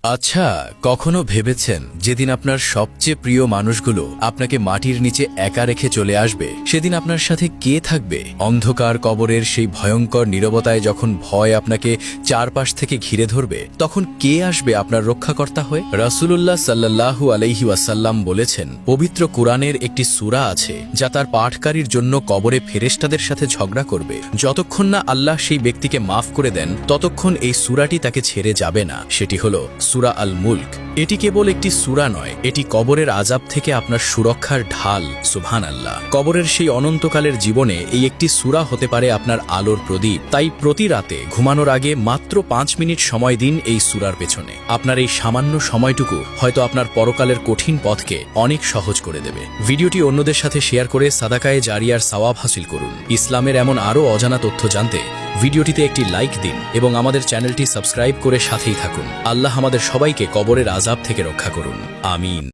আচ্ছা, কখনো ভেবেছেন যেদিন আপনার সবচেয়ে প্রিয় মানুষগুলো আপনাকে মাটির নিচে একা রেখে চলে আসবে, সেদিন আপনার সাথে কে থাকবে? অন্ধকার কবরের সেই ভয়ঙ্কর নীরবতায় যখন ভয় আপনাকে চারপাশ থেকে ঘিরে ধরবে, তখন কে আসবে আপনার রক্ষাকর্তা হয়ে? রাসূলুল্লাহ সাল্লাল্লাহু আলাইহি ওয়াসাল্লাম বলেছেন, পবিত্র কুরআনের একটি সূরা আছে যা তার পাঠকারীর জন্য কবরে ফেরেশতাদের সাথে ঝগড়া করবে। যতক্ষণ না আল্লাহ সেই ব্যক্তিকে মাফ করে দেন, ততক্ষণ এই সূরাটি তাকে ছেড়ে যাবে না। সেটি হলো সূরা আল মুলক। এটি কেবল একটি সূরা নয়, এটি কবরের আযাব থেকে আপনার সুরক্ষার ঢাল। সুবহানাল্লাহ। কবরের সেই অনন্তকালের জীবনে এই একটি সূরা হতে পারে আপনার আলোর প্রদীপ। তাই প্রতি রাতে ঘুমানোর আগে মাত্র 5 মিনিট সময় দিন এই সূরার পেছনে। আপনার এই সামান্য সময়টুকু হয়তো আপনার পরকালের কঠিন পথকে অনেক সহজ করে দেবে। ভিডিওটি অন্যদের সাথে শেয়ার করে সাদাকায়ে জারিয়ার সওয়াব হাসিল করুন। ইসলামের এমন আরও অজানা তথ্য জানতে ভিডিওটিতে একটি লাইক দিন এবং আমাদের চ্যানেলটি সাবস্ক্রাইব করে সাথেই থাকুন। আল্লাহ আমাদের সবাইকে কবরের আযাব থেকে রক্ষা করুন। আমিন।